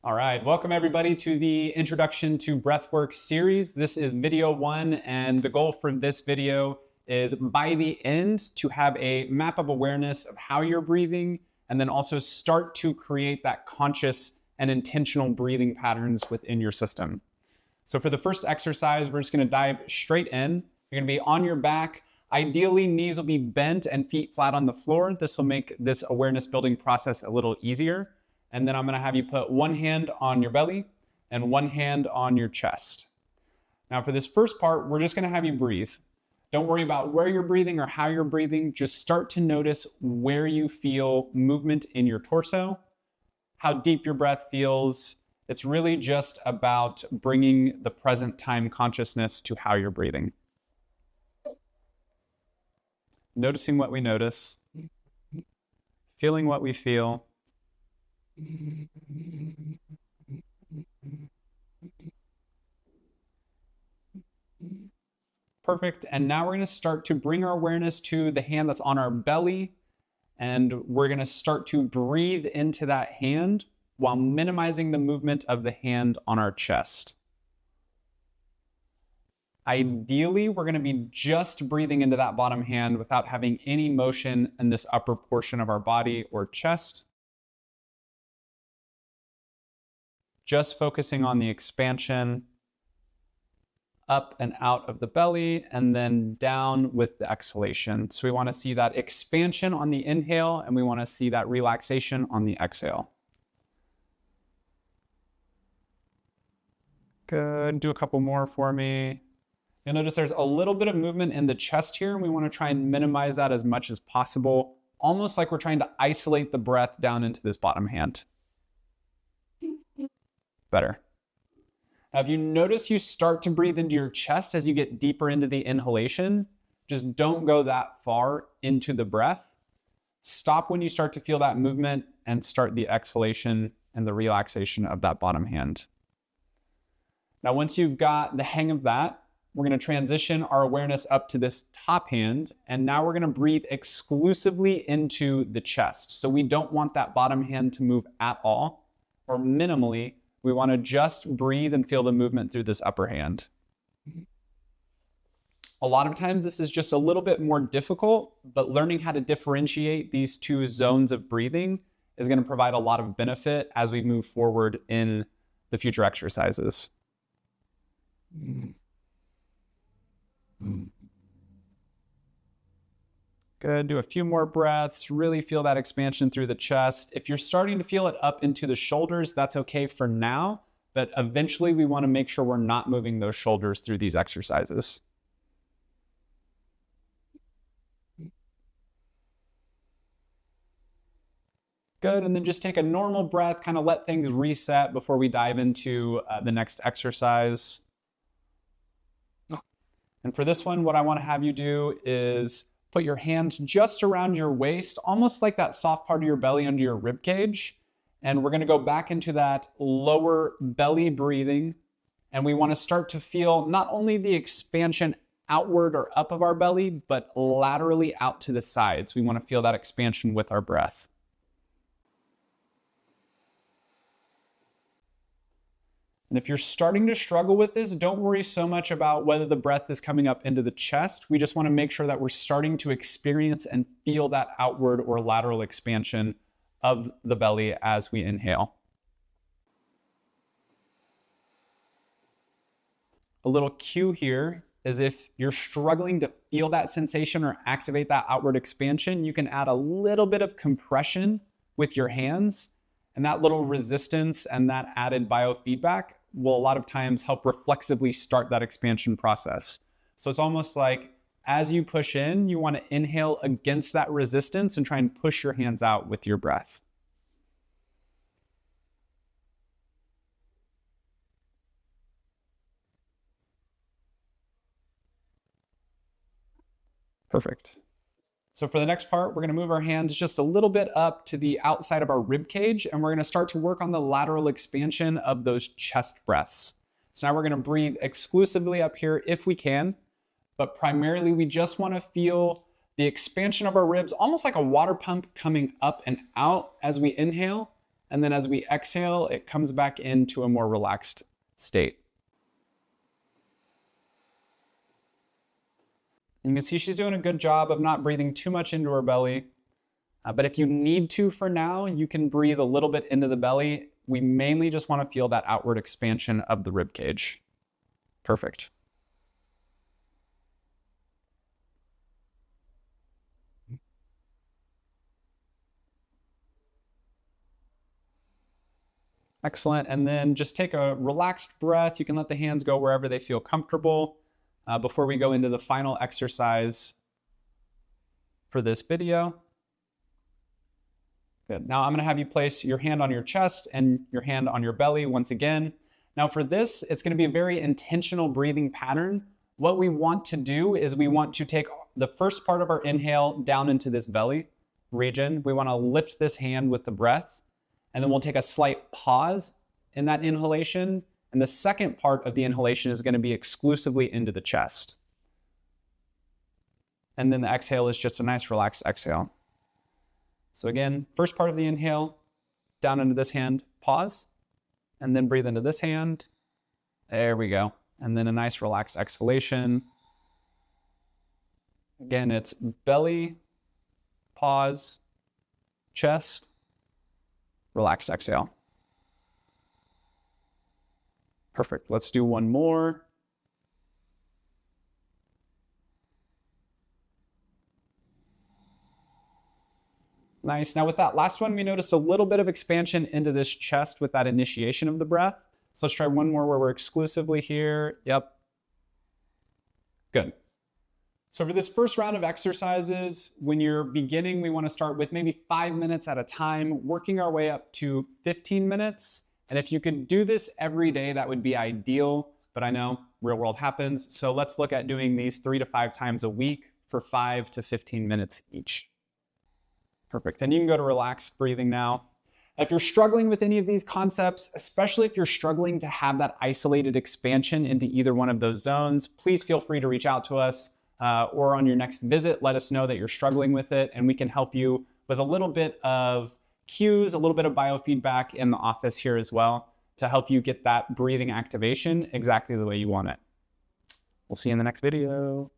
All right, welcome everybody to the Introduction to Breathwork series. This is video 1, and the goal for this video is by the end to have a map of awareness of how you're breathing, and then also start to create that conscious and intentional breathing patterns within your system. So for the first exercise, we're just gonna dive straight in. You're gonna be on your back. Ideally, knees will be bent and feet flat on the floor. This will make this awareness building process a little easier. And then I'm gonna have you put one hand on your belly and one hand on your chest. Now for this first part, we're just gonna have you breathe. Don't worry about where you're breathing or how you're breathing. Just start to notice where you feel movement in your torso, how deep your breath feels. It's really just about bringing the present time consciousness to how you're breathing. Noticing what we notice, feeling what we feel. Perfect. And now we're going to start to bring our awareness to the hand that's on our belly. And we're going to start to breathe into that hand while minimizing the movement of the hand on our chest. Ideally, we're going to be just breathing into that bottom hand without having any motion in this upper portion of our body or chest. Just focusing on the expansion up and out of the belly and then down with the exhalation. So we want to see that expansion on the inhale and we want to see that relaxation on the exhale. Good. Do a couple more for me. You'll notice there's a little bit of movement in the chest here, and we want to try and minimize that as much as possible, almost like we're trying to isolate the breath down into this bottom hand. Better. Now, if you notice you start to breathe into your chest as you get deeper into the inhalation, just don't go that far into the breath. Stop when you start to feel that movement and start the exhalation and the relaxation of that bottom hand. Now, once you've got the hang of that, we're going to transition our awareness up to this top hand, and now we're going to breathe exclusively into the chest. So we don't want that bottom hand to move at all, or minimally. We want to just breathe and feel the movement through this upper hand. A lot of times this is just a little bit more difficult, but learning how to differentiate these two zones of breathing is going to provide a lot of benefit as we move forward in the future exercises. Good. Do a few more breaths. Really feel that expansion through the chest. If you're starting to feel it up into the shoulders, that's okay for now, but eventually we want to make sure we're not moving those shoulders through these exercises. Good. And then just take a normal breath, kind of let things reset before we dive into the next exercise. And for this one, what I want to have you do is put your hands just around your waist, almost like that soft part of your belly under your rib cage. And we're going to go back into that lower belly breathing. And we want to start to feel not only the expansion outward or up of our belly, but laterally out to the sides. We want to feel that expansion with our breath. And if you're starting to struggle with this, don't worry so much about whether the breath is coming up into the chest. We just want to make sure that we're starting to experience and feel that outward or lateral expansion of the belly as we inhale. A little cue here is if you're struggling to feel that sensation or activate that outward expansion, you can add a little bit of compression with your hands, and that little resistance and that added biofeedback will a lot of times help reflexively start that expansion process. So it's almost like as you push in, you want to inhale against that resistance and try and push your hands out with your breath. Perfect. So for the next part, we're going to move our hands just a little bit up to the outside of our rib cage, and we're going to start to work on the lateral expansion of those chest breaths. So now we're going to breathe exclusively up here if we can, but primarily we just want to feel the expansion of our ribs, almost like a water pump coming up and out as we inhale, And then as we exhale, it comes back into a more relaxed state. You can see she's doing a good job of not breathing too much into her belly. But if you need to for now, you can breathe a little bit into the belly. We mainly just want to feel that outward expansion of the rib cage. Perfect. Excellent. And then just take a relaxed breath. You can let the hands go wherever they feel comfortable before we go into the final exercise for this video. Good. Now I'm going to have you place your hand on your chest and your hand on your belly once again. Now for this, it's going to be a very intentional breathing pattern. What we want to do is we want to take the first part of our inhale down into this belly region. We want to lift this hand with the breath, and then we'll take a slight pause in that inhalation. And the second part of the inhalation is going to be exclusively into the chest. And then the exhale is just a nice relaxed exhale. So again, first part of the inhale, down into this hand, pause, and then breathe into this hand. There we go. And then a nice relaxed exhalation. Again, it's belly, pause, chest, relaxed exhale. Perfect. Let's do one more. Nice. Now with that last one, we noticed a little bit of expansion into this chest with that initiation of the breath. So let's try one more where we're exclusively here. Yep. Good. So for this first round of exercises, when you're beginning, we want to start with maybe 5 minutes at a time, working our way up to 15 minutes. And if you could do this every day, that would be ideal. But I know real world happens. So let's look at doing these 3 to 5 times a week for 5 to 15 minutes each. Perfect. And you can go to relaxed breathing now. If you're struggling with any of these concepts, especially if you're struggling to have that isolated expansion into either one of those zones, please feel free to reach out to us or on your next visit, let us know that you're struggling with it, and we can help you with a little bit of cues, a little bit of biofeedback in the office here as well to help you get that breathing activation exactly the way you want it. We'll see you in the next video.